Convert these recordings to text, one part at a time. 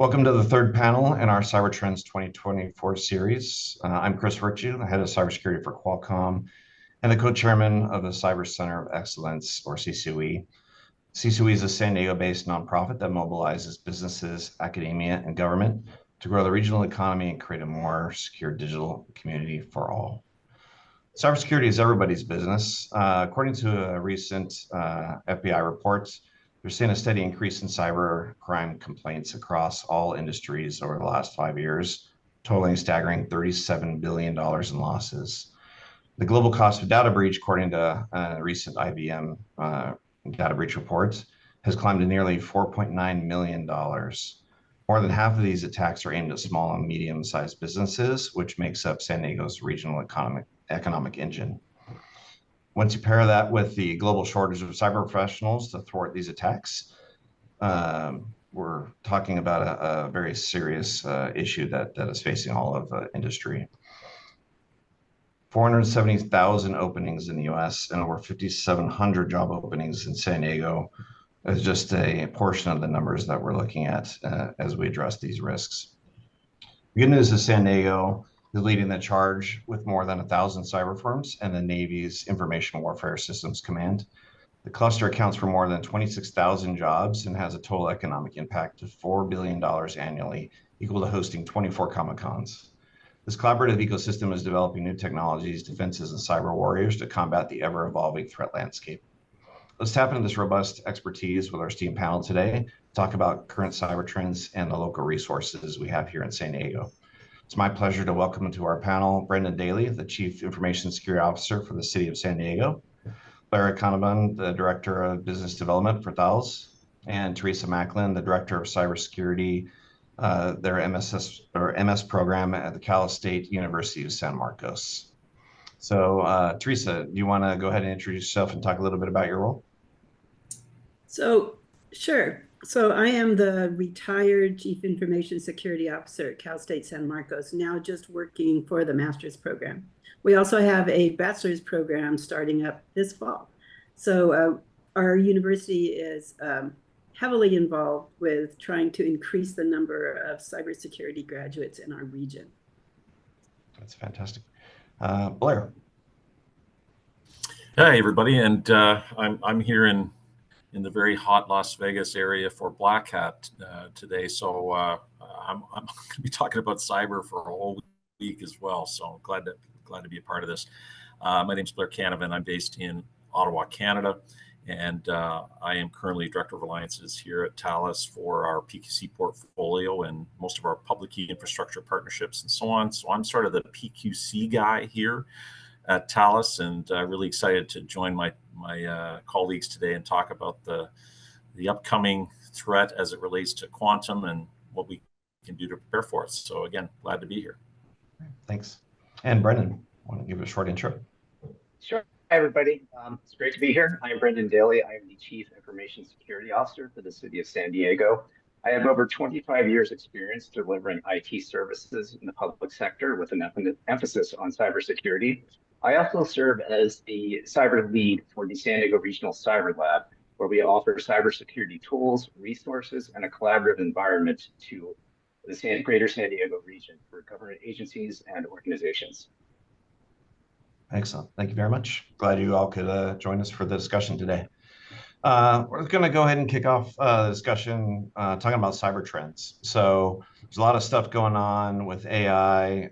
Welcome to the third panel in our Cyber Trends 2024 series. I'm Chris Virtue, the head of cybersecurity for Qualcomm and the co-chairman of the Cyber Center of Excellence, or CCOE. CCOE is a San Diego-based nonprofit that mobilizes businesses, academia, and government to grow the regional economy and create a more secure digital community for all. Cybersecurity is everybody's business. According to a recent FBI report, they're seeing a steady increase in cyber crime complaints across all industries over the last 5 years, totaling a staggering $37 billion in losses. The global cost of data breach, according to recent IBM data breach reports, has climbed to nearly $4.9 million. More than half of these attacks are aimed at small and medium-sized businesses, which makes up San Diego's regional economic engine. Once you pair that with the global shortage of cyber professionals to thwart these attacks, we're talking about a very serious issue that is facing all of industry. 470,000 openings in the US and over 5,700 job openings in San Diego is just a portion of the numbers that we're looking at as we address these risks. The good news is San Diego is leading the charge with more than 1,000 cyber firms and the Navy's Information Warfare Systems Command. The cluster accounts for more than 26,000 jobs and has a total economic impact of $4 billion annually, equal to hosting 24 Comic-Cons. This collaborative ecosystem is developing new technologies, defenses, and cyber warriors to combat the ever-evolving threat landscape. Let's tap into this robust expertise with our STEAM panel today, talk about current cyber trends and the local resources we have here in San Diego. It's my pleasure to welcome to our panel Brendan Daly, the Chief Information Security Officer for the City of San Diego, Blair Canavan, the Director of Business Development for Thales, and Teresa Macklin, the Director of Cybersecurity, their MS program at the Cal State University of San Marcos. So Teresa, do you want to go ahead and introduce yourself and talk a little bit about your role? Sure. So I am the retired Chief Information Security Officer at Cal State San Marcos, now just working for the master's program. We also have a bachelor's program starting up this fall. So our university is heavily involved with trying to increase the number of cybersecurity graduates in our region. That's fantastic. Blair. Hi, everybody. And I'm here in the very hot Las Vegas area for Black Hat today. So I'm going to be talking about cyber for a whole week as well. So I'm glad to be a part of this. My name's Blair Canavan. I'm based in Ottawa, Canada, and I am currently Director of Alliances here at Thales for our PQC portfolio and most of our public key infrastructure partnerships and so on. So I'm sort of the PQC guy here at Thales, and really excited to join my colleagues today and talk about the upcoming threat as it relates to quantum and what we can do to prepare for it. So again, glad to be here. Thanks. And Brendan, want to give a short intro? Sure. Hi, everybody. It's great to be here. I'm Brendan Daly. I am the Chief Information Security Officer for the City of San Diego. I have over 25 years experience delivering IT services in the public sector with an emphasis on cybersecurity. I also serve as the cyber lead for the San Diego Regional Cyber Lab, where we offer cybersecurity tools, resources, and a collaborative environment to the greater San Diego region for government agencies and organizations. Excellent. Thank you very much. Glad you all could join us for the discussion today. We're going to go ahead and kick off the discussion talking about cyber trends. So there's a lot of stuff going on with AI,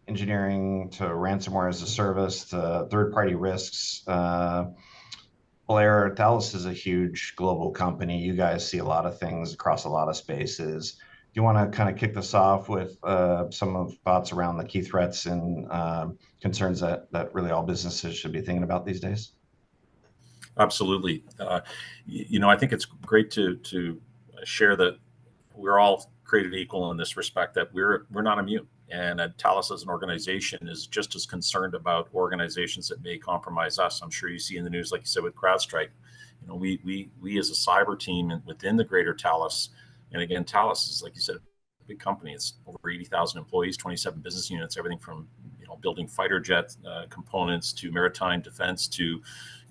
engineering to ransomware as a service to third-party risks. Blair, Thales is a huge global company. You guys see a lot of things across a lot of spaces. Do you want to kind of kick this off with some of thoughts around the key threats and concerns that really all businesses should be thinking about these days? Absolutely. I think it's great to share that we're all created equal in this respect, that we're not immune. And Thales as an organization is just as concerned about organizations that may compromise us. I'm sure you see in the news, like you said, with CrowdStrike. We as a cyber team within the greater Thales, and again, Thales is, like you said, a big company. It's over 80,000 employees, 27 business units, everything from building fighter jet components to maritime defense to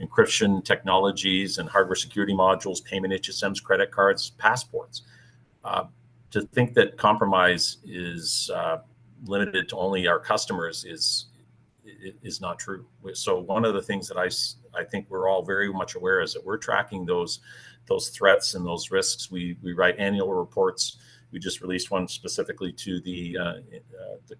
encryption technologies and hardware security modules, payment HSMs, credit cards, passports. to think that compromise is limited to only our customers is not true. So one of the things that I think we're all very much aware is that we're tracking those threats and those risks. We write annual reports. We just released one specifically to the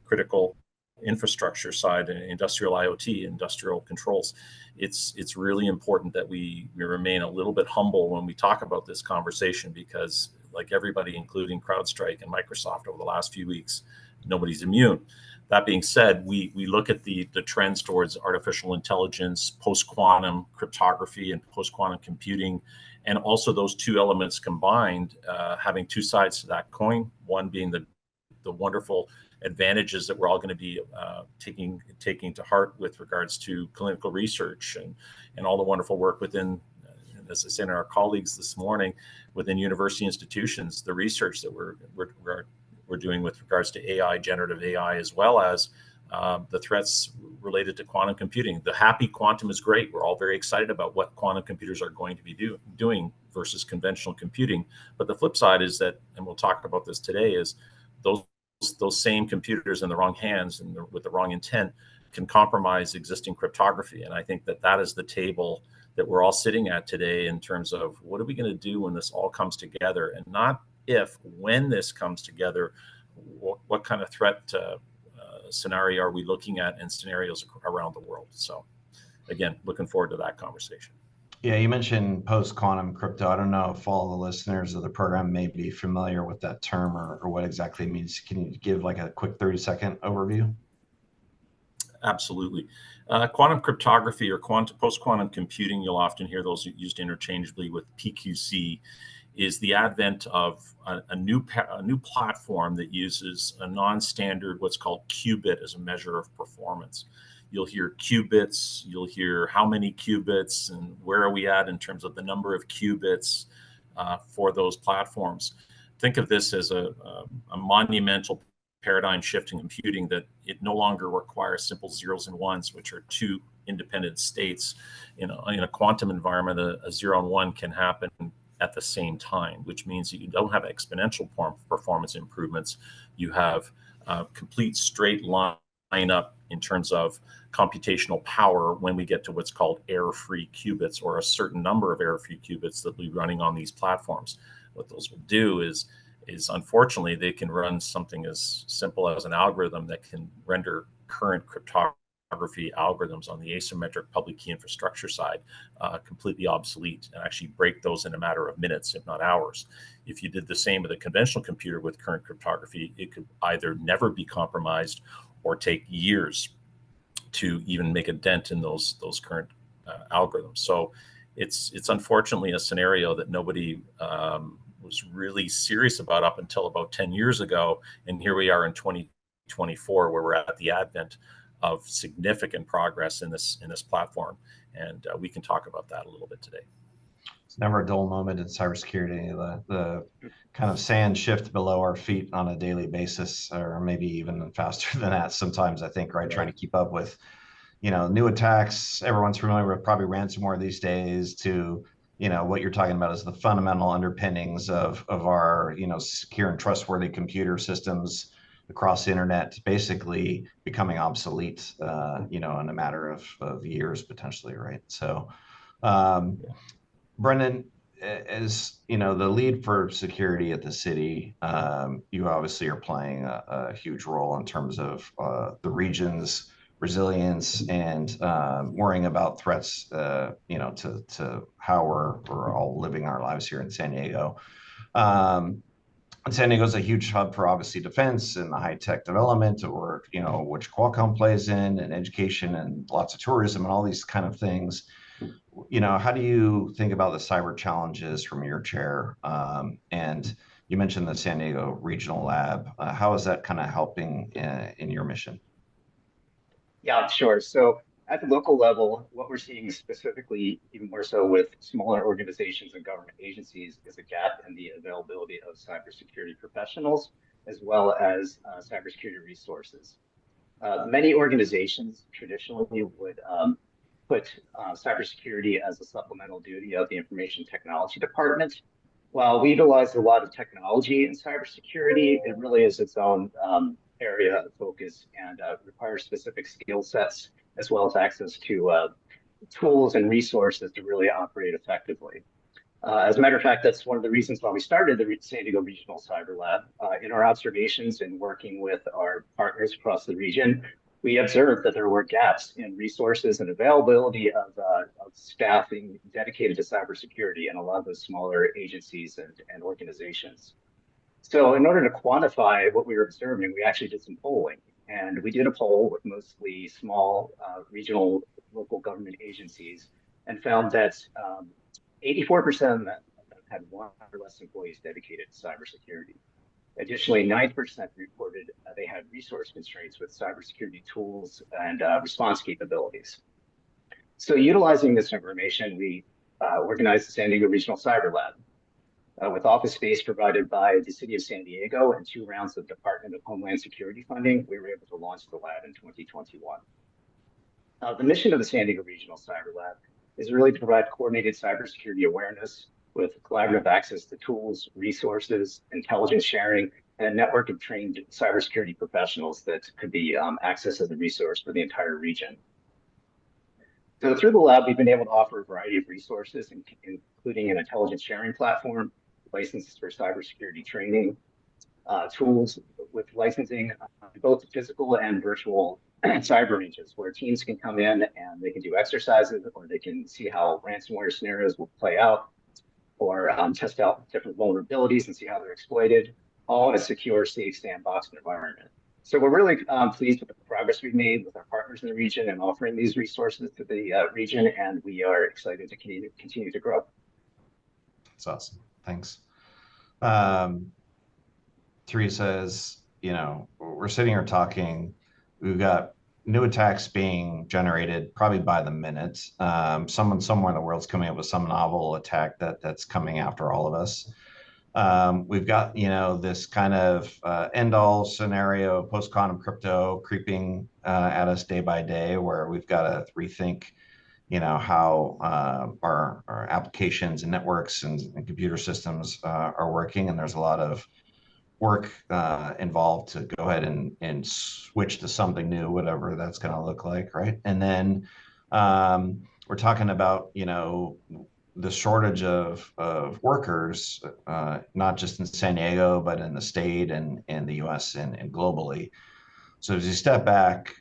critical infrastructure side, industrial IoT, industrial controls. It's really important that we remain a little bit humble when we talk about this conversation, because like everybody, including CrowdStrike and Microsoft over the last few weeks, nobody's immune. That being said, we look at the trends towards artificial intelligence, post-quantum cryptography, and post-quantum computing, and also those two elements combined, having two sides to that coin. One being the wonderful advantages that we're all going to be taking to heart with regards to clinical research and all the wonderful work within, as I said, our colleagues this morning within university institutions, the research that we're doing with regards to AI, generative AI, as well as the threats related to quantum computing. The happy quantum is great. We're all very excited about what quantum computers are going to be doing versus conventional computing. But the flip side is that, and we'll talk about this today, is those same computers in the wrong hands and with the wrong intent can compromise existing cryptography. And I think that is the table that we're all sitting at today in terms of what are we going to do when this all comes together, and not if, when this comes together, what kind of threat scenario are we looking at, and scenarios around the world. So again, looking forward to that conversation. Yeah, you mentioned post-quantum crypto. I don't know if all the listeners of the program may be familiar with that term or what exactly it means. Can you give like a quick 30-second overview? Absolutely. Quantum cryptography or post-quantum computing, you'll often hear those used interchangeably with PQC, is the advent of a new platform that uses a non-standard, what's called qubit, as a measure of performance. You'll hear qubits, you'll hear how many qubits, and where are we at in terms of the number of qubits for those platforms. Think of this as a monumental paradigm shift in computing, that it no longer requires simple zeros and ones, which are two independent states. In a quantum environment, a 0 and 1 can happen at the same time, which means that you don't have exponential performance improvements. You have complete straight line up in terms of computational power when we get to what's called error-free qubits, or a certain number of error-free qubits that will be running on these platforms. What those will do is unfortunately they can run something as simple as an algorithm that can render current cryptography algorithms on the asymmetric public key infrastructure side completely obsolete, and actually break those in a matter of minutes, if not hours. If you did the same with a conventional computer with current cryptography, it could either never be compromised or take years to even make a dent in those current algorithms. So it's unfortunately a scenario that nobody was really serious about up until about 10 years ago. And here we are in 2024, where we're at the advent of significant progress in this platform. And we can talk about that a little bit today. It's never a dull moment in cybersecurity. The kind of sand shift below our feet on a daily basis, or maybe even faster than that sometimes, I think, right? Trying to keep up with, new attacks. Everyone's familiar with probably ransomware these days, to, what you're talking about is the fundamental underpinnings of our, secure and trustworthy computer systems across the internet basically becoming obsolete, in a matter of years potentially, right? So, Brendan, as the lead for security at the city, you obviously are playing a huge role in terms of the region's resilience and worrying about threats, to how we're all living our lives here in San Diego. And San Diego is a huge hub for obviously defense and the high tech development, or which Qualcomm plays in, and education and lots of tourism and all these kind of things. How do you think about the cyber challenges from your chair? And you mentioned the San Diego Regional Lab. How is that kind of helping in your mission? Yeah, sure. So at the local level, what we're seeing specifically, even more so with smaller organizations and government agencies, is a gap in the availability of cybersecurity professionals, as well as cybersecurity resources. Many organizations traditionally would put cybersecurity as a supplemental duty of the information technology department, while we utilize a lot of technology in cybersecurity, it really is its own area of focus and requires specific skill sets as well as access to tools and resources to really operate effectively. As a matter of fact, that's one of the reasons why we started the San Diego Regional Cyber Lab. In our observations and working with our partners across the region, we observed that there were gaps in resources and availability of staffing dedicated to cybersecurity in a lot of those smaller agencies and organizations. So in order to quantify what we were observing, we actually did some polling. And we did a poll with mostly small regional local government agencies and found that 84% of them had one or less employees dedicated to cybersecurity. Additionally, 9% reported they had resource constraints with cybersecurity tools and response capabilities. So utilizing this information, we organized the San Diego Regional Cyber Lab. With office space provided by the City of San Diego and 2 rounds of Department of Homeland Security funding, we were able to launch the lab in 2021. The mission of the San Diego Regional Cyber Lab is really to provide coordinated cybersecurity awareness with collaborative access to tools, resources, intelligence sharing, and a network of trained cybersecurity professionals that could be accessed as a resource for the entire region. So through the lab, we've been able to offer a variety of resources, including an intelligence sharing platform, licenses for cybersecurity training, tools with licensing, both physical and virtual cyber ranges, where teams can come in and they can do exercises, or they can see how ransomware scenarios will play out, or test out different vulnerabilities and see how they're exploited, all in a secure, safe, sandbox environment. So we're really pleased with the progress we've made with our partners in the region and offering these resources to the region, and we are excited to continue to grow. That's awesome. Thanks. Teresa, is, we're sitting here talking, we've got new attacks being generated probably by the minute. Someone somewhere in the world's coming up with some novel attack that's coming after all of us. We've got, this kind of end-all scenario, post-quantum crypto creeping at us day by day, where we've got to rethink, how our applications and networks and computer systems are working. And there's a lot of work involved to go ahead and switch to something new, whatever that's going to look like, right? And then we're talking about, the shortage of workers, not just in San Diego, but in the state and in the US and globally. So as you step back,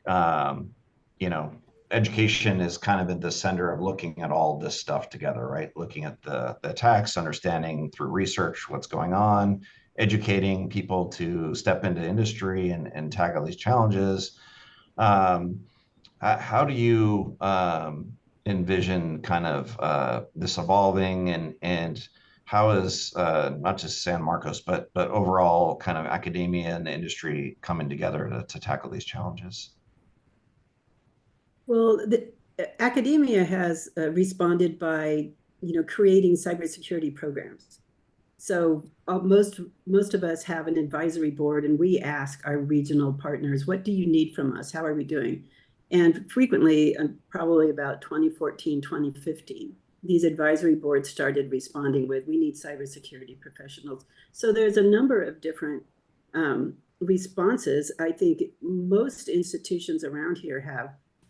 education is kind of at the center of looking at all this stuff together, right? Looking at the attacks, understanding through research what's going on, educating people to step into industry and tackle these challenges. How do you envision kind of this evolving, and how is not just San Marcos, but overall kind of academia and the industry coming together to tackle these challenges? Well, academia has responded by, creating cybersecurity programs. So most of us have an advisory board, and we ask our regional partners, what do you need from us? How are we doing? And frequently, probably about 2014, 2015, these advisory boards started responding with, we need cybersecurity professionals. So there's a number of different responses. I think most institutions around here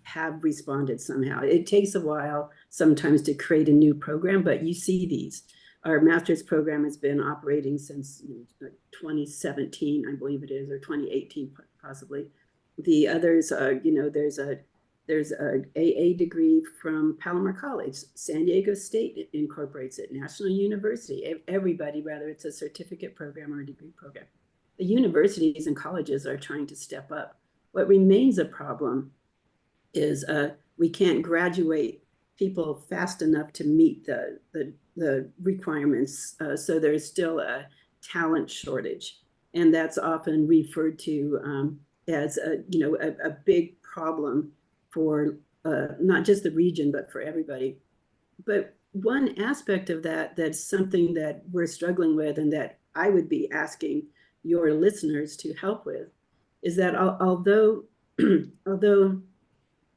have responded somehow. It takes a while sometimes to create a new program, but you see these. Our master's program has been operating since 2017, I believe it is, or 2018 possibly. The others, there's a AA degree from Palomar College. San Diego State incorporates it. National University, everybody, whether it's a certificate program or a degree program. The universities and colleges are trying to step up. What remains a problem is we can't graduate people fast enough to meet the requirements. So there's still a talent shortage, and that's often referred to as a big problem for not just the region, but for everybody. But one aspect of that's something that we're struggling with, and that I would be asking your listeners to help with, is that although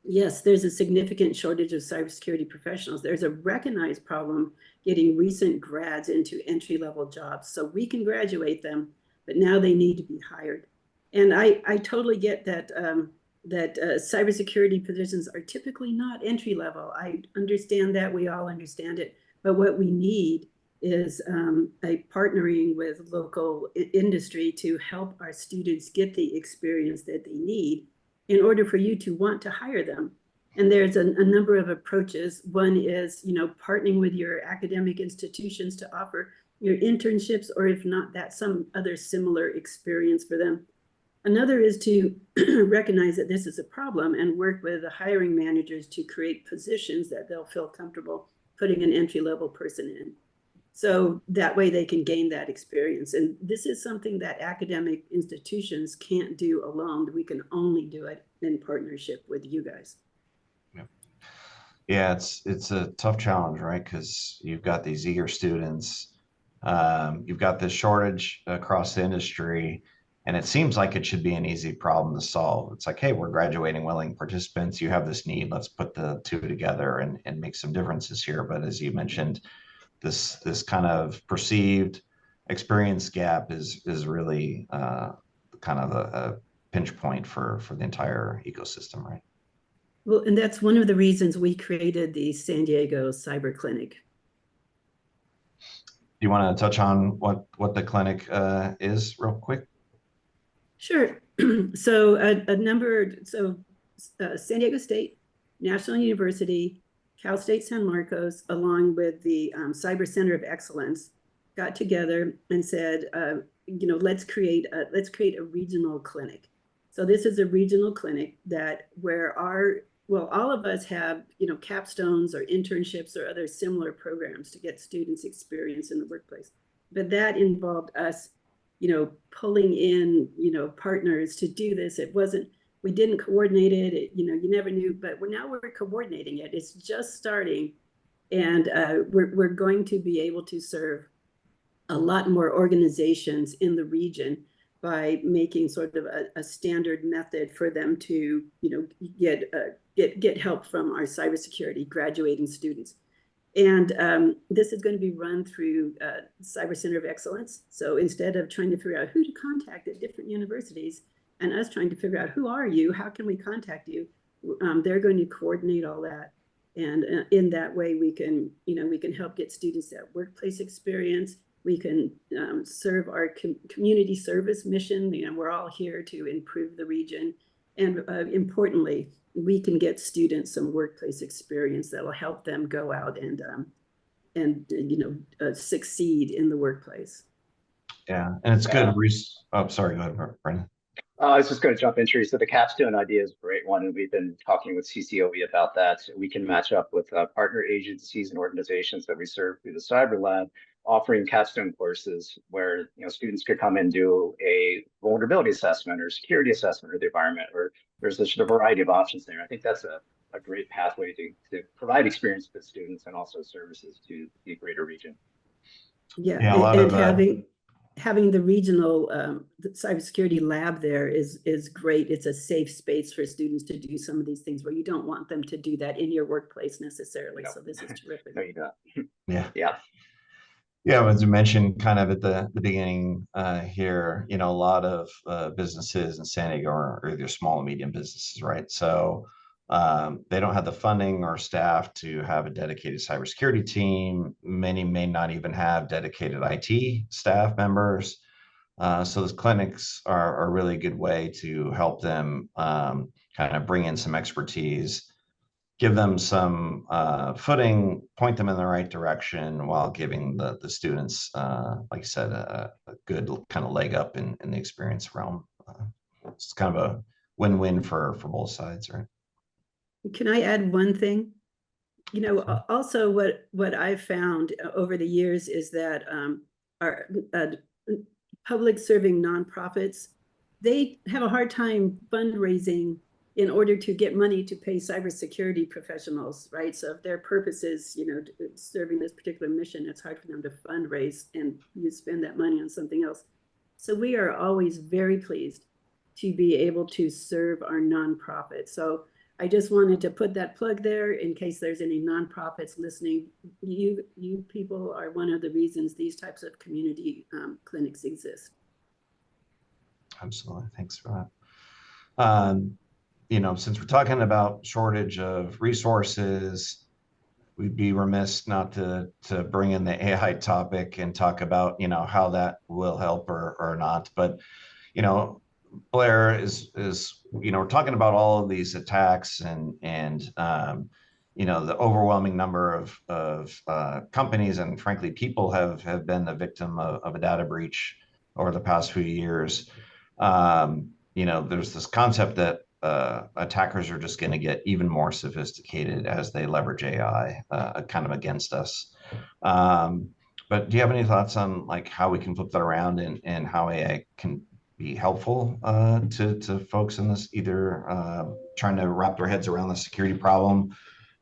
Yes, there's a significant shortage of cybersecurity professionals. There's a recognized problem getting recent grads into entry-level jobs. So we can graduate them, but now they need to be hired. And I totally get that cybersecurity positions are typically not entry level. I understand that. We all understand it. But what we need is a partnering with local industry to help our students get the experience that they need in order for you to want to hire them. And there's a number of approaches. One is, partnering with your academic institutions to offer your internships, or if not that, some other similar experience for them. Another is to recognize that this is a problem and work with the hiring managers to create positions that they'll feel comfortable putting an entry-level person in. So that way they can gain that experience. And this is something that academic institutions can't do alone. We can only do it in partnership with you guys. Yeah, it's a tough challenge, right? Because you've got these eager students, you've got this shortage across the industry, and it seems like it should be an easy problem to solve. It's like, hey, we're graduating willing participants. You have this need. Let's put the two together and make some differences here. But as you mentioned, this kind of perceived experience gap is really kind of a pinch point for the entire ecosystem, right? Well, and that's one of the reasons we created the San Diego Cyber Clinic. Do you want to touch on what the clinic is real quick? Sure. So San Diego State, National University, Cal State San Marcos, along with the Cyber Center of Excellence, got together and said, let's create a regional clinic. So this is a regional clinic where all of us have, capstones or internships or other similar programs to get students experience in the workplace. But that involved us, pulling in, partners to do this. We didn't coordinate it. You never knew, but now we're coordinating it. It's just starting. And we're going to be able to serve a lot more organizations in the region by making sort of a standard method for them to, get help from our cybersecurity graduating students. And this is going to be run through Cyber Center of Excellence. So instead of trying to figure out who to contact at different universities and us trying to figure out who are you, how can we contact you, they're going to coordinate all that. And in that way, we can help get students that workplace experience. We can serve our community service mission. We're all here to improve the region. And importantly, we can get students some workplace experience that will help them go out and succeed in the workplace. Yeah, and it's good. Oh, sorry, go ahead, Brendan. I was just going to jump in, Teresa. The capstone idea is a great one, and we've been talking with CCOE about that. We can match up with partner agencies and organizations that we serve through the Cyber Lab, offering capstone courses where students could come and do a vulnerability assessment or security assessment of the environment, or there's a variety of options there. I think that's a great pathway to provide experience to students and also services to the greater region. Yeah, and having the regional cybersecurity lab there is great. It's a safe space for students to do some of these things where you don't want them to do that in your workplace necessarily. No. So this is terrific. No, you don't. Yeah. Yeah, as you mentioned kind of at the beginning here, a lot of businesses in San Diego are either small and medium businesses, right? So they don't have the funding or staff to have a dedicated cybersecurity team. Many may not even have dedicated IT staff members. So those clinics are a really good way to help them kind of bring in some expertise, give them some footing, point them in the right direction while giving the students, like I said, a good kind of leg up in the experience realm. It's kind of a win-win for both sides, right? Can I add one thing? Also what I've found over the years is that our public serving nonprofits, they have a hard time fundraising in order to get money to pay cybersecurity professionals, right? So if their purpose is, serving this particular mission, it's hard for them to fundraise and you spend that money on something else. So we are always very pleased to be able to serve our nonprofits. So I just wanted to put that plug there in case there's any nonprofits listening. You people are one of the reasons these types of community clinics exist. Absolutely. Thanks for that. You know, since we're talking about shortage of resources, we'd be remiss not to bring in the AI topic and talk about, you know, how that will help or not. But, you know, Blair is you know, we're talking about all of these attacks and you know, the overwhelming number of companies and frankly people have been the victim of a data breach over the past few years. You know, there's this concept that attackers are just going to get even more sophisticated as they leverage AI kind of against us. But do you have any thoughts on like how we can flip that around and how AI can be helpful to folks in this, either trying to wrap their heads around the security problem,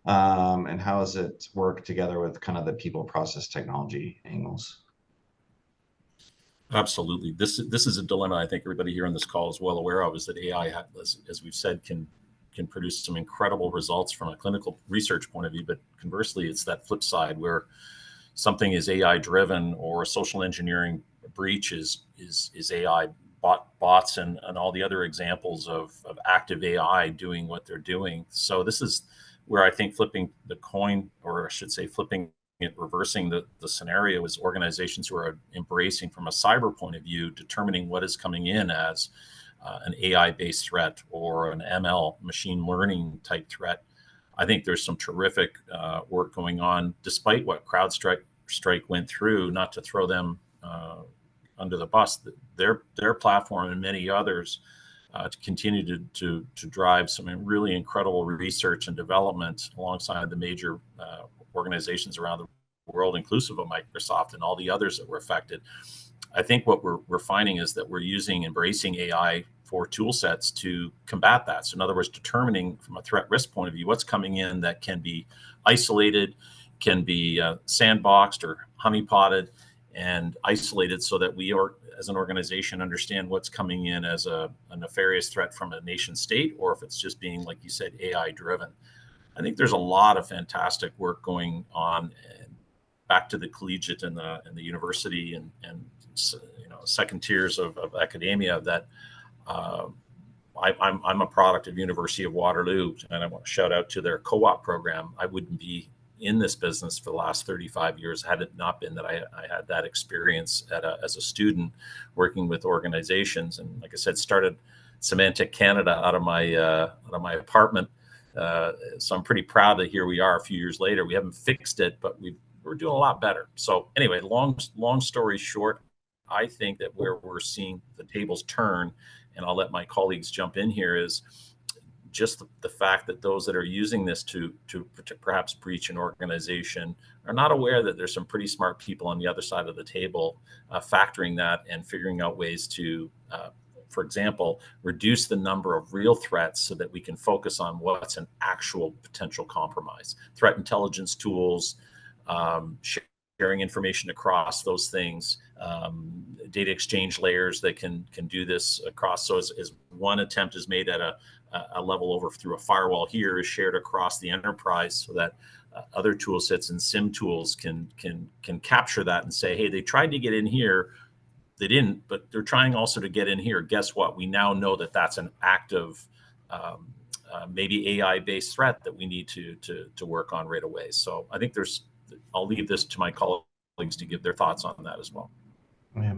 and how does it work together with kind of the people, process, technology angles? Absolutely. This is a dilemma I think everybody here on this call is well aware of, is that AI, as we've said, can produce some incredible results from a clinical research point of view. But conversely, it's that flip side where something is AI driven or a social engineering breach is AI bots and all the other examples of active AI doing what they're doing. So this is where I think flipping the coin, or I should say flipping it, reversing the scenario, is organizations who are embracing from a cyber point of view, determining what is coming in as an AI-based threat or an ML, machine learning type threat. I think there's some terrific work going on, despite what CrowdStrike went through. Not to throw them under the bus, their platform and many others to continue to drive some really incredible research and development alongside the major organizations around the world, inclusive of Microsoft and all the others that were affected. I think what we're finding is that we're embracing AI for tool sets to combat that. So in other words, determining from a threat risk point of view, what's coming in that can be isolated, can be sandboxed or honeypotted and isolated, so that we are, as an organization, understand what's coming in as a nefarious threat from a nation state, or if it's just being, like you said, AI driven. I think there's a lot of fantastic work going on, back to the collegiate and the university and you know, second tiers of academia, that I'm a product of University of Waterloo, and I want to shout out to their co-op program. I wouldn't be in this business for the last 35 years had it not been that I had that experience as a student working with organizations. And like I said, started Symantec Canada out of my apartment. So I'm pretty proud that here we are a few years later. We haven't fixed it, but we're doing a lot better. So anyway, long story short, I think that where we're seeing the tables turn, and I'll let my colleagues jump in here, is just the fact that those that are using this to perhaps breach an organization are not aware that there's some pretty smart people on the other side of the table factoring that and figuring out ways to, for example, reduce the number of real threats so that we can focus on what's an actual potential compromise. Threat intelligence tools, sharing information across those things, data exchange layers that can do this across. So as one attempt is made at a level over through a firewall, here is shared across the enterprise, so that other tool sets and SIM tools can capture that and say, hey, they tried to get in here, they didn't, but they're trying also to get in here. Guess what? We now know that that's an active, maybe AI-based threat that we need to work on right away. So I think I'll leave this to my colleagues to give their thoughts on that as well. Yeah.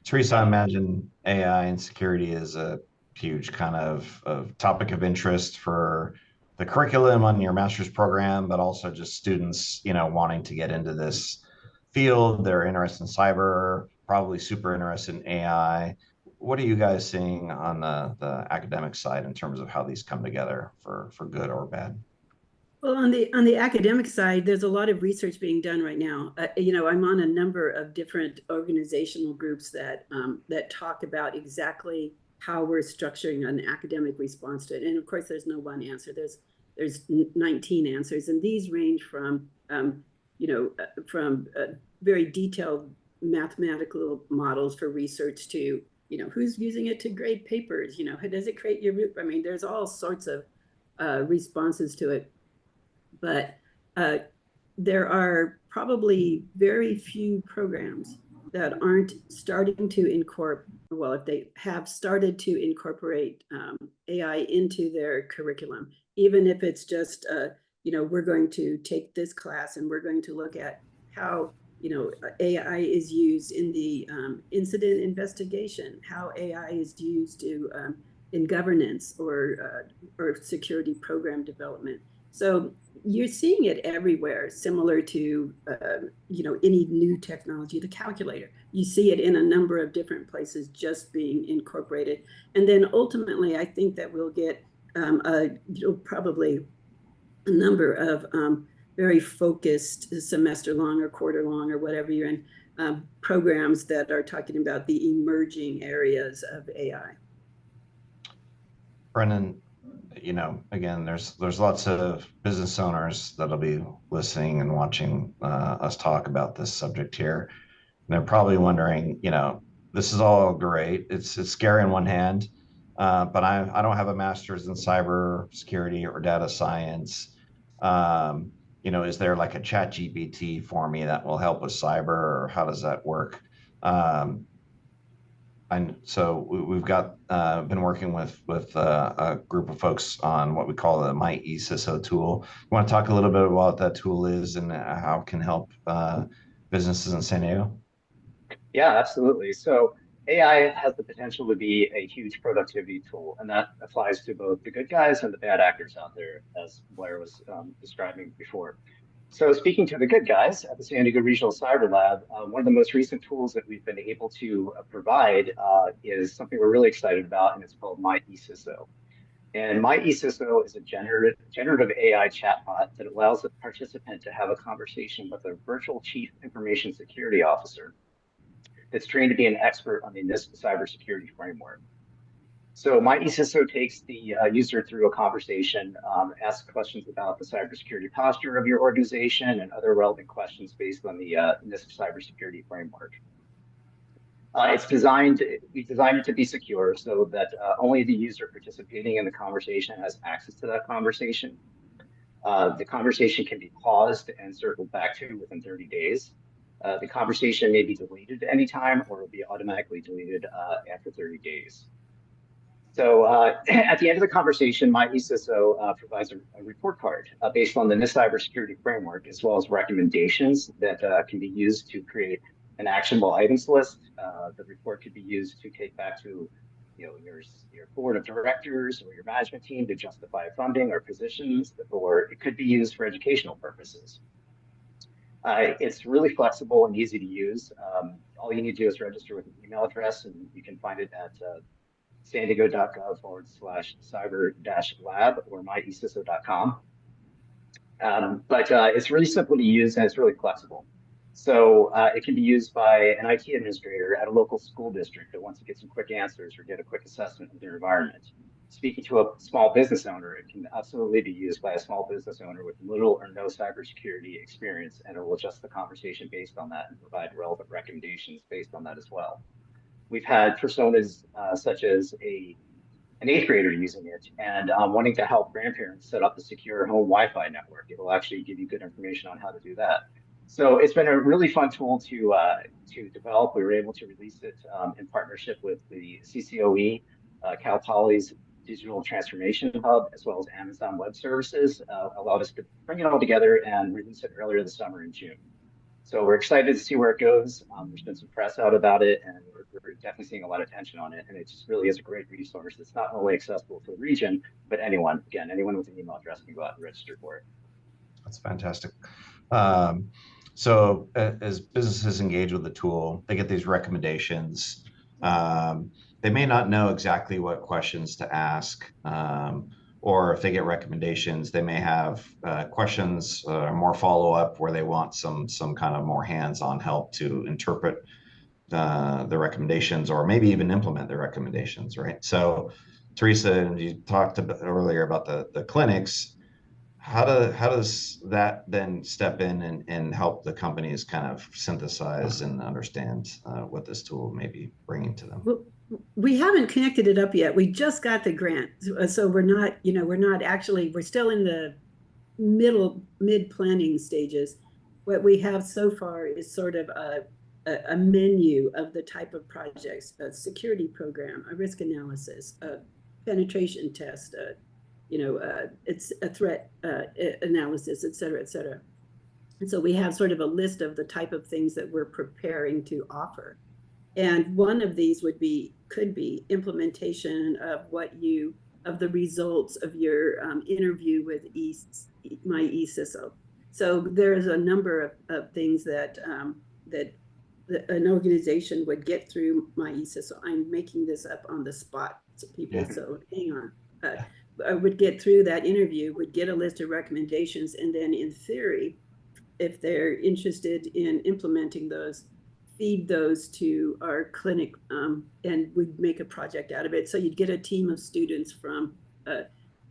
Teresa, I imagine AI and security is a huge kind of topic of interest for the curriculum on your master's program, but also just students, you know, wanting to get into this field. They're interested in cyber, probably super interested in AI. What are you guys seeing on the academic side in terms of how these come together for good or bad? Well, on the academic side, there's a lot of research being done right now. You know, I'm on a number of different organizational groups that talk about exactly how we're structuring an academic response to it. And of course, there's no one answer. There's 19 answers, and these range from from very detailed mathematical models for research to, you know, who's using it to grade papers. You know, does it create your root? I mean, there's all sorts of responses to it. But there are probably very few programs that aren't starting to incorporate, well, if they have started to incorporate AI into their curriculum, even if it's just, we're going to take this class and we're going to look at how, AI is used in the incident investigation, how AI is used to in governance or security program development. So you're seeing it everywhere, similar to any new technology, the calculator. You see it in a number of different places just being incorporated. And then ultimately, I think that we'll get probably a number of very focused semester long or quarter long or whatever you're in programs that are talking about the emerging areas of AI. Brendan, again, there's lots of business owners that'll be listening and watching us talk about this subject here. And they're probably wondering, this is all great. It's scary on one hand, but I don't have a master's in cyber security or data science. Is there like a chat GPT for me that will help with cyber, or how does that work? And so we've got been working with a group of folks on what we call the My eCISO tool. You want to talk a little bit about what that tool is and how it can help businesses in San Diego? Yeah, absolutely. So AI has the potential to be a huge productivity tool, and that applies to both the good guys and the bad actors out there, as Blair was describing before. So speaking to the good guys at the San Diego Regional Cyber Lab, one of the most recent tools that we've been able to provide is something we're really excited about, and it's called My eCISO. And My eCISO is a generative AI chatbot that allows a participant to have a conversation with a virtual chief information security officer that's trained to be an expert on the NIST cybersecurity framework. So My eCISO takes the user through a conversation, asks questions about the cybersecurity posture of your organization and other relevant questions based on the NIST cybersecurity framework. We designed it to be secure so that only the user participating in the conversation has access to that conversation. The conversation can be paused and circled back to within 30 days. The conversation may be deleted at any time or will be automatically deleted after 30 days. So at the end of the conversation, My eCISO provides a report card based on the NIST cybersecurity framework, as well as recommendations that can be used to create an actionable items list. The report could be used to take back to your board of directors or your management team to justify funding or positions, or it could be used for educational purposes. It's really flexible and easy to use. All you need to do is register with an email address, and you can find it at sandiego.gov/cyber-lab or myeciso.com. But it's really simple to use and it's really flexible. So it can be used by an IT administrator at a local school district that wants to get some quick answers or get a quick assessment of their environment. Speaking to a small business owner, it can absolutely be used by a small business owner with little or no cybersecurity experience, and it will adjust the conversation based on that and provide relevant recommendations based on that as well. We've had personas such as an 8th grader using it and wanting to help grandparents set up a secure home Wi-Fi network. It will actually give you good information on how to do that. So it's been a really fun tool to develop. We were able to release it in partnership with the CCOE, Cal Poly's Digital Transformation Hub, as well as Amazon Web Services, allowed us to bring it all together and release it earlier this summer in June. So we're excited to see where it goes. There's been some press out about it, and we're definitely seeing a lot of attention on it. And it just really is a great resource. It's not only accessible to the region, but anyone with an email address can go out and register for it. That's fantastic. So as businesses engage with the tool, they get these recommendations. They may not know exactly what questions to ask, or if they get recommendations, they may have questions or more follow-up where they want some kind of more hands-on help to interpret the recommendations or maybe even implement the recommendations, right? So Teresa, you talked earlier about the clinics. How does that then step in and help the companies kind of synthesize and understand what this tool may be bringing to them? Well, We haven't connected it up yet. We just got the grant. So we're not, we're not actually, we're still in the mid planning stages. What we have so far is sort of a menu of the type of projects: a security program, a risk analysis, a penetration test, it's a threat analysis, et cetera, et cetera. And so we have sort of a list of the type of things that we're preparing to offer. And one of these could be implementation of of the results of your interview with my eCISO. So there's a number of things that an organization would get through my eCISO. I'm making this up on the spot, so people. Yeah. So hang on. I would get through that interview, would get a list of recommendations, and then in theory, if they're interested in implementing those, feed those to our clinic, and we'd make a project out of it. So you'd get a team of students from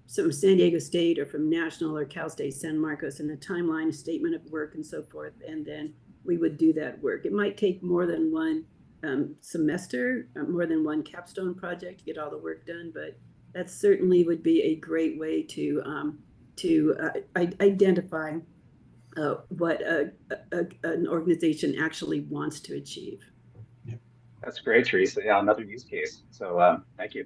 some San Diego State or from National or Cal State San Marcos, and a timeline, a statement of work, and so forth. And then we would do that work. It might take more than one semester, more than one capstone project to get all the work done, but that certainly would be a great way to identify what an organization actually wants to achieve. That's great, Teresa. Yeah, another use case. So thank you.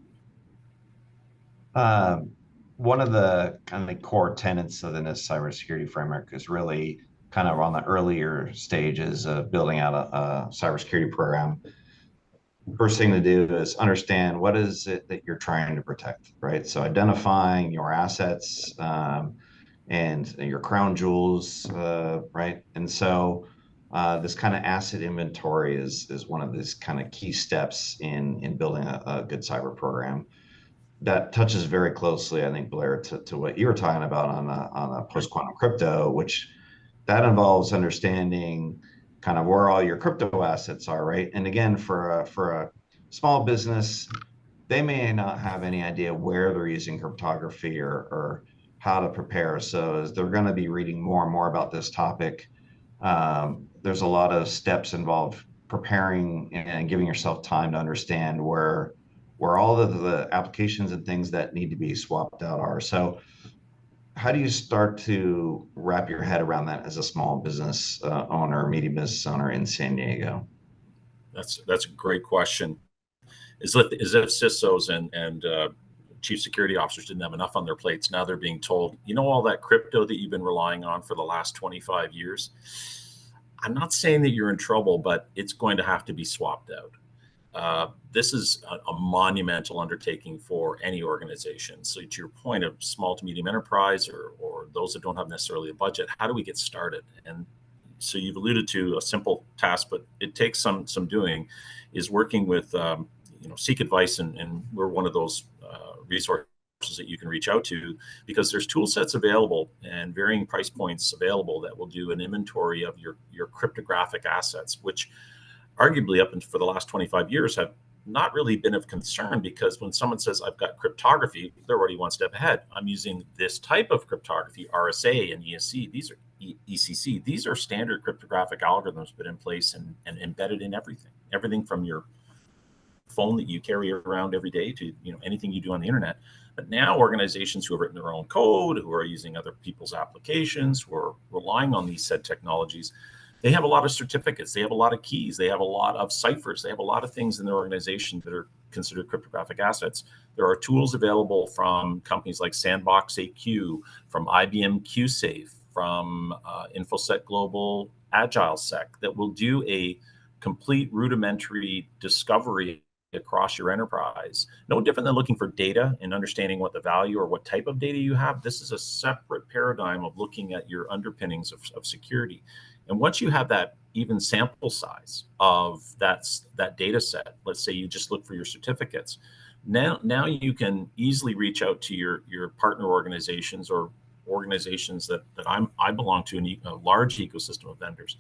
One of the kind of core tenets of the NIST cybersecurity framework is really kind of on the earlier stages of building out a cybersecurity program. First thing to do is understand what is it that you're trying to protect, right? So identifying your assets and your crown jewels, right? And so this kind of asset inventory is one of these kind of key steps in building a good cyber program. That touches very closely, I think, Blair, to what you were talking about on a post-quantum crypto, which that involves understanding kind of where all your crypto assets are, right? And again, for a small business, they may not have any idea where they're using cryptography or how to prepare. So as they're going to be reading more and more about this topic, there's a lot of steps involved preparing and giving yourself time to understand where all of the applications and things that need to be swapped out are. So how do you start to wrap your head around that as a small business owner, medium business owner in San Diego? That's a great question. Is if CISOs and chief security officers didn't have enough on their plates, now they're being told, all that crypto that you've been relying on for the last 25 years, I'm not saying that you're in trouble, but it's going to have to be swapped out. This is a monumental undertaking for any organization. So to your point of small to medium enterprise or those that don't have necessarily a budget, how do we get started? And so you've alluded to a simple task, but it takes some doing, is working with, seek advice. And we're one of those resources that you can reach out to, because there's tool sets available and varying price points available that will do an inventory of your cryptographic assets, which arguably up until for the last 25 years have not really been of concern, because when someone says I've got cryptography, they're already one step ahead. I'm using this type of cryptography, RSA and ESC. These are ECC. These are standard cryptographic algorithms put in place and embedded in everything from your phone that you carry around every day to anything you do on the internet. But now organizations who have written their own code, who are using other people's applications, who are relying on these said technologies, they have a lot of certificates, they have a lot of keys, they have a lot of ciphers, they have a lot of things in their organization that are considered cryptographic assets. There are tools available from companies like Sandbox AQ, from IBM QSafe, from InfoSec Global AgileSec that will do a complete rudimentary discovery across your enterprise. No different than looking for data and understanding what the value or what type of data you have. This is a separate paradigm of looking at your underpinnings of security. And once you have that even sample size of that data set, let's say you just look for your certificates, now you can easily reach out to your partner organizations or organizations that I belong to, a large ecosystem of vendors,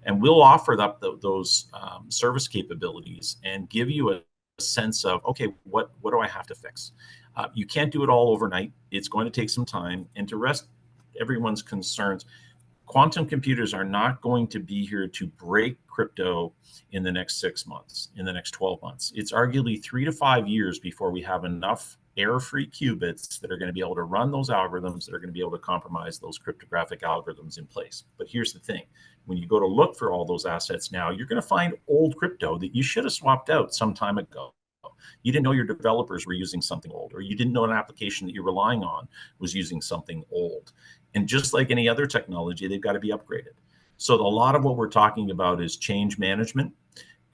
and we'll offer up those service capabilities and give you a sense of, okay, what do I have to fix? You can't do it all overnight. It's going to take some time. And to rest everyone's concerns, quantum computers are not going to be here to break crypto in the next 6 months, in the next 12 months. It's arguably 3 to 5 years before we have enough error-free qubits that are going to be able to run those algorithms, that are going to be able to compromise those cryptographic algorithms in place. But here's the thing. When you go to look for all those assets now, you're going to find old crypto that you should have swapped out some time ago. You didn't know your developers were using something old, or you didn't know an application that you're relying on was using something old. And just like any other technology, they've got to be upgraded. So a lot of what we're talking about is change management.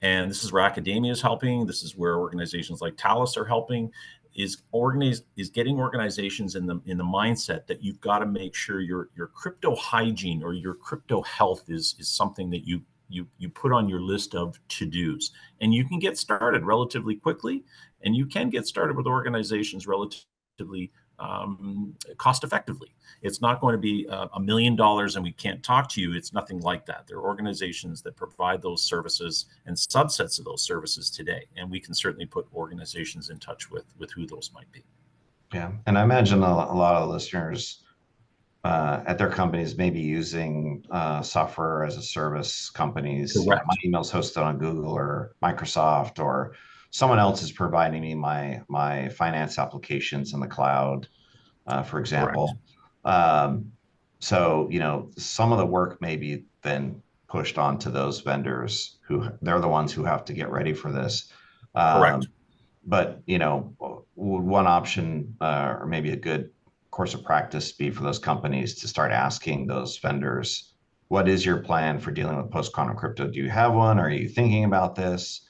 And this is where academia is helping. This is where organizations like Thales are helping, is getting organizations in the mindset that you've got to make sure your crypto hygiene or your crypto health is something that you put on your list of to-dos. And you can get started relatively quickly, and you can get started with organizations relatively cost effectively. It's not going to be $1 million and we can't talk to you. It's nothing like that. There are organizations that provide those services and subsets of those services today, and we can certainly put organizations in touch with who those might be. Yeah, and I imagine a lot of listeners at their companies may be using software as a service companies. You know, my email's hosted on Google or Microsoft, or someone else is providing me my finance applications in the cloud, for example. So, you know, some of the work may be then pushed onto those vendors who they're the ones who have to get ready for this. Correct. But, you know, would one option or maybe a good course of practice be for those companies to start asking those vendors, what is your plan for dealing with post-quantum crypto? Do you have one? Are you thinking about this?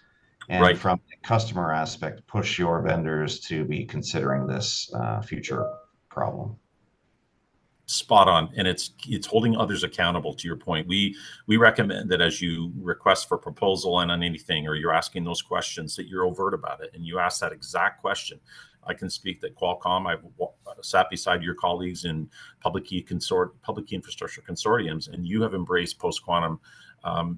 And from the customer aspect, push your vendors to be considering this future problem. Spot on. And it's holding others accountable. To your point, we recommend that as you request for proposal and on anything, or you're asking those questions, that you're overt about it and you ask that exact question. I can speak that Qualcomm, I've sat beside your colleagues in public key infrastructure consortiums, and you have embraced post-quantum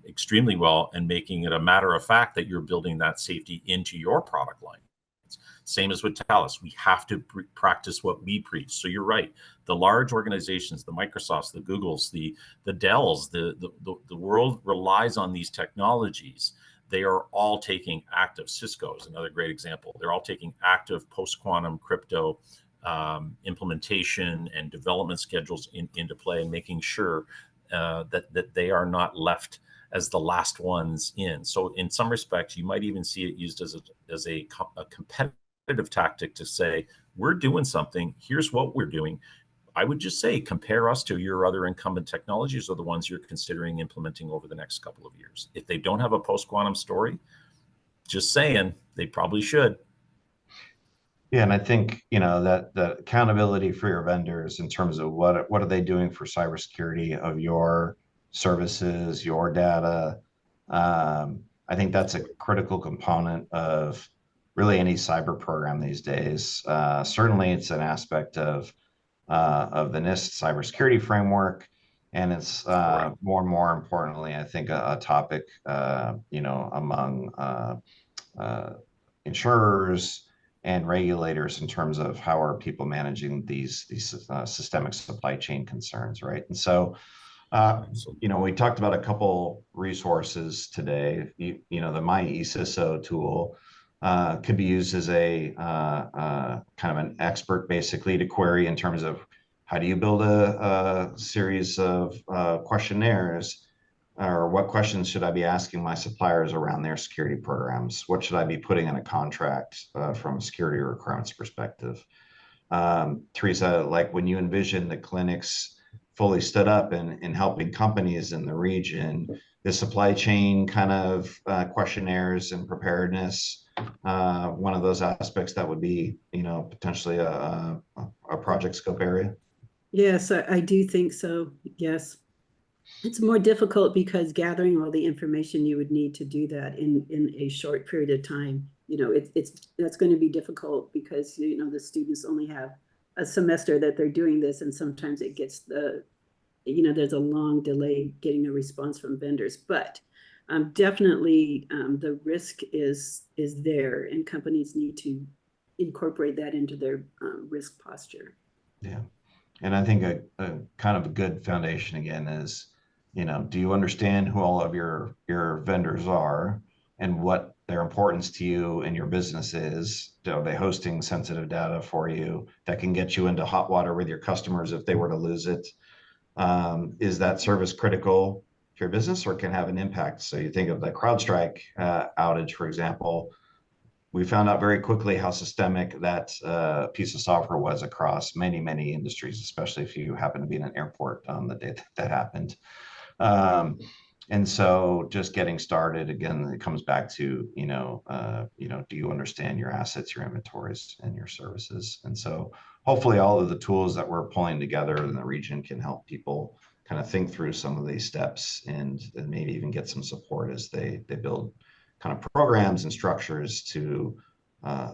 extremely well, and making it a matter of fact that you're building that safety into your product line. Same as with Thales. We have to practice what we preach. So you're right. The large organizations, the Microsofts, the Googles, the Dells, the world relies on these technologies. They are all taking active, Cisco is another great example. They're all taking active post-quantum crypto implementation and development schedules into play, and making sure that they are not left as the last ones in. So in some respects, you might even see it used as a competitive tactic to say, we're doing something, here's what we're doing. I would just say, compare us to your other incumbent technologies or the ones you're considering implementing over the next couple of years. If they don't have a post-quantum story, just saying, they probably should. Yeah, and I think, you know, that the accountability for your vendors in terms of what are they doing for cybersecurity of your services, your data. I think that's a critical component of really any cyber program these days. Certainly, it's an aspect of the NIST cybersecurity framework, and it's more and more importantly, I think, a topic, you know, among insurers and regulators in terms of how are people managing these systemic supply chain concerns, right? And so, you know, we talked about a couple resources today. You know, the My eCISO tool could be used as a kind of an expert, basically, to query in terms of how do you build a series of questionnaires, or what questions should I be asking my suppliers around their security programs? What should I be putting in a contract from a security requirements perspective? Teresa, like when you envision the clinics fully stood up and helping companies in the region, the supply chain kind of questionnaires and preparedness, one of those aspects that would be, you know, potentially a project scope area? Yes, I do think so. Yes. It's more difficult because gathering all the information you would need to do that in a short period of time, you know, that's going to be difficult because, you know, the students only have a semester that they're doing this, and sometimes it gets you know, there's a long delay getting a response from vendors. But definitely the risk is there, and companies need to incorporate that into their risk posture. Yeah. And I think a kind of a good foundation again is do you understand who all of your vendors are and what their importance to you and your business is? Are they hosting sensitive data for you that can get you into hot water with your customers if they were to lose it? Is that service critical to your business or can have an impact? So you think of the CrowdStrike outage, for example. We found out very quickly how systemic that piece of software was across many, many industries, especially if you happen to be in an airport on the day that happened. And so just getting started, again, it comes back to, do you understand your assets, your inventories, and your services? And so hopefully all of the tools that we're pulling together in the region can help people kind of think through some of these steps and maybe even get some support as they build kind of programs and structures to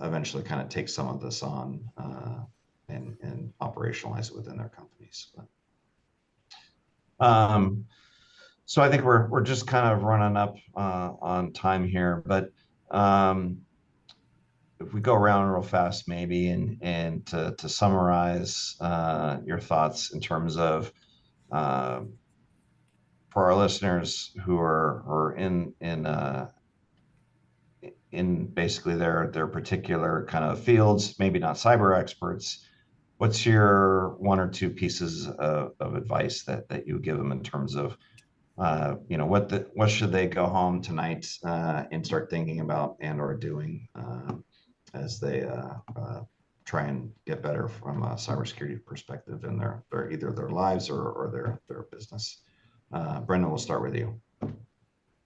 eventually kind of take some of this on and operationalize it within their companies. So I think we're just kind of running up on time here, but if we go around real fast, maybe, and to summarize your thoughts in terms of for our listeners who are in basically their particular kind of fields, maybe not cyber experts, what's your one or two pieces of advice that you would give them in terms of what should they go home tonight and start thinking about and or doing as they try and get better from a cybersecurity perspective in their either their lives or their business? Brendan, we'll start with you.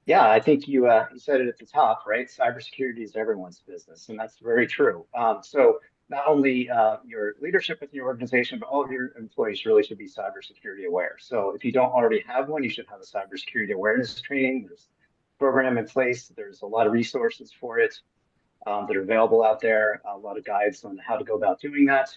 Yeah, I think you said it at the top, right? Cybersecurity is everyone's business, and that's very true. So not only your leadership within your organization, but all of your employees really should be cybersecurity aware. So if you don't already have one, you should have a cybersecurity awareness training. There's a program in place. There's a lot of resources for it that are available out there. A lot of guides on how to go about doing that.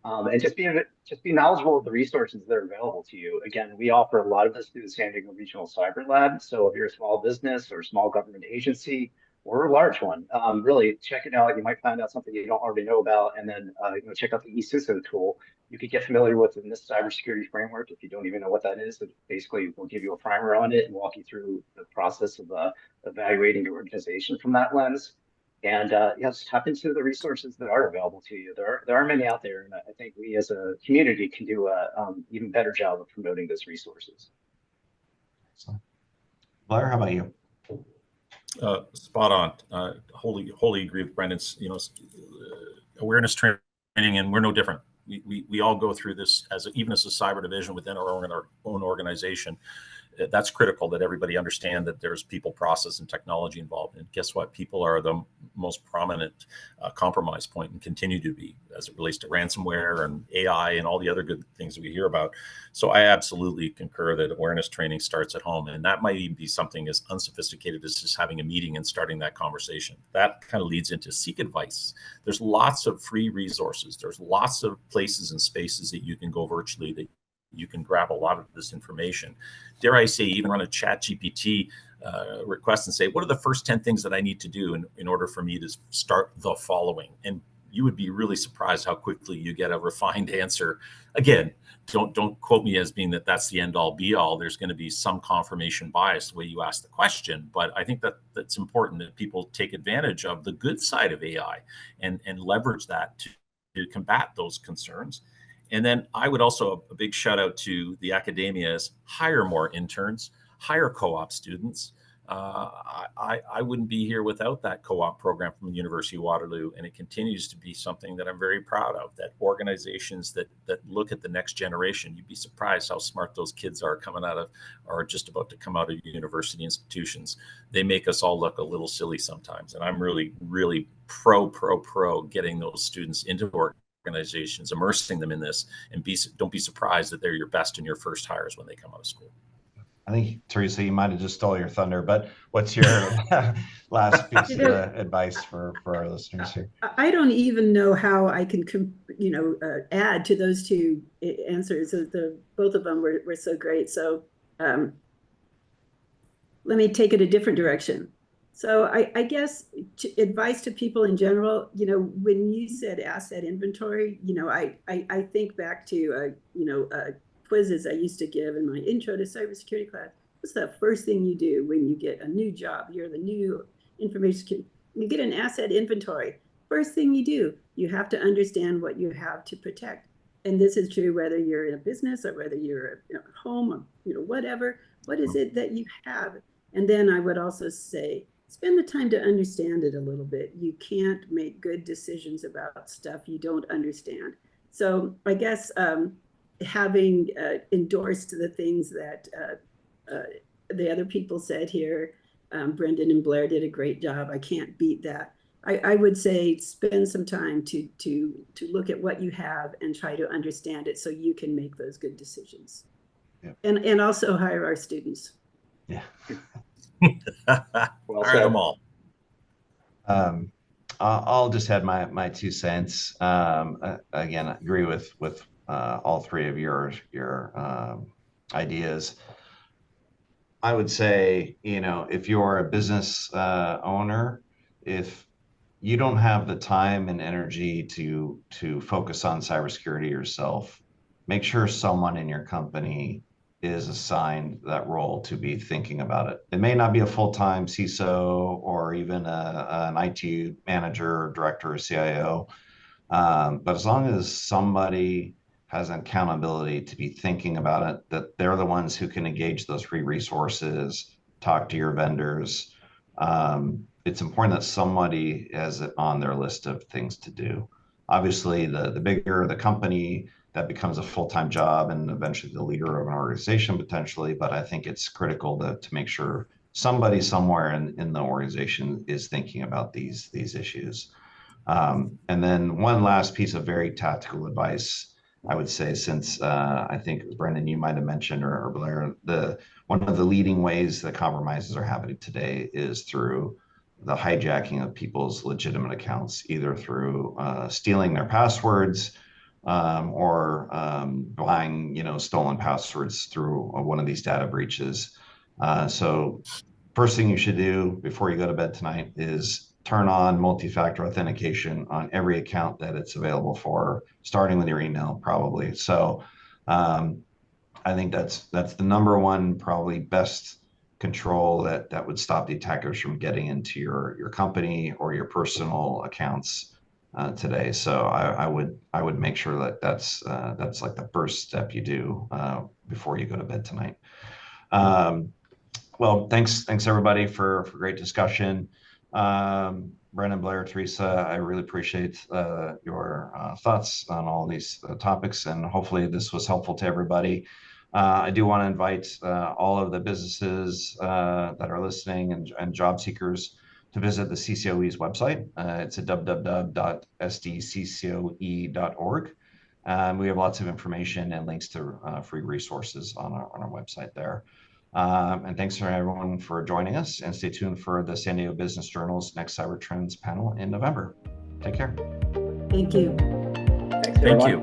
And just be knowledgeable of the resources that are available to you. Again, we offer a lot of this through the San Diego Regional Cyber Lab. So if you're a small business or a small government agency or a large one, really check it out. You might find out something you don't already know about, and then check out the eCISO tool. You could get familiar with in this cybersecurity framework if you don't even know what that is. It basically will give you a primer on it and walk you through the process of evaluating your organization from that lens. And just tap into the resources that are available to you. There are many out there, and I think we as a community can do a even better job of promoting those resources. Excellent. Blair, how about you? Spot on. Wholly agree with Brendan's. Awareness training, and we're no different. We all go through this even as a cyber division within our own organization. That's critical that everybody understand that there's people, process, and technology involved. And guess what? People are the most prominent compromise point and continue to be as it relates to ransomware and AI and all the other good things that we hear about. So I absolutely concur that awareness training starts at home. And that might even be something as unsophisticated as just having a meeting and starting that conversation. That kind of leads into seek advice. There's lots of free resources. There's lots of places and spaces that you can go virtually that you can grab a lot of this information. Dare I say, even run a ChatGPT request and say, what are the first 10 things that I need to do in order for me to start the following? And you would be really surprised how quickly you get a refined answer. Again, don't quote me as being that's the end all be all. There's going to be some confirmation bias the way you ask the question, but I think that's important that people take advantage of the good side of AI and leverage that to combat those concerns. And then I would also a big shout out to the academias, hire more interns, hire co-op students. I wouldn't be here without that co-op program from the University of Waterloo, and it continues to be something that I'm very proud of, that organizations that look at the next generation, you'd be surprised how smart those kids are coming out of, or just about to come out of university institutions. They make us all look a little silly sometimes, and I'm really, really pro getting those students into organizations, immersing them in this, and don't be surprised that they're your best and your first hires when they come out of school. I think, Teresa, you might have just stole your thunder, but what's your last piece of advice for our listeners here? I don't even know how I can, add to those two answers. Both of them were so great. So let me take it a different direction. So I guess advice to people in general, when you said asset inventory, I think back to, quizzes I used to give in my intro to cybersecurity class. what's the first thing you do when you get a new job? You're the new information, you get an asset inventory. First thing you do, you have to understand what you have to protect. And this is true whether you're in a business or whether you're at home, or, whatever. What is it that you have? And then I would also say, spend the time to understand it a little bit. You can't make good decisions about stuff you don't understand. So I guess having endorsed the things that the other people said here, Brendan and Blair did a great job. I can't beat that. I would say spend some time to look at what you have and try to understand it so you can make those good decisions. Yeah. And also hire our students. Yeah. Well Hire said. them all. I'll just add my 2 cents. Again, I agree with all 3 of your ideas. I would say, if you're a business owner, if you don't have the time and energy to focus on cybersecurity yourself, make sure someone in your company is assigned that role to be thinking about it. It may not be a full-time CISO or even an IT manager, director, or CIO, but as long as somebody has an accountability to be thinking about it, that they're the ones who can engage those free resources, talk to your vendors. It's important that somebody has it on their list of things to do. Obviously, the bigger the company, that becomes a full-time job and eventually the leader of an organization potentially. But I think it's critical to make sure somebody somewhere in the organization is thinking about these issues. And then one last piece of very tactical advice, I would say, since I think Brendan, you might have mentioned, or Blair, one of the leading ways that compromises are happening today is through the hijacking of people's legitimate accounts, either through stealing their passwords or buying, stolen passwords through one of these data breaches. So first thing you should do before you go to bed tonight is turn on multi-factor authentication on every account that it's available for, starting with your email, probably. So I think that's the number one, probably best control that would stop the attackers from getting into your company or your personal accounts today. So I would make sure that's like the first step you do before you go to bed tonight. Well, thanks everybody for great discussion. Brendan, Blair, Teresa, I really appreciate your thoughts on all these topics, and hopefully this was helpful to everybody. I do want to invite all of the businesses that are listening and job seekers to visit the CCOE's website. It's at www.sdccoe.org. We have lots of information and links to free resources on our website there. And thanks for everyone for joining us, and stay tuned for the San Diego Business Journal's next Cyber Trends panel in November. Take care. Thank you. Thanks, Thank everyone. you.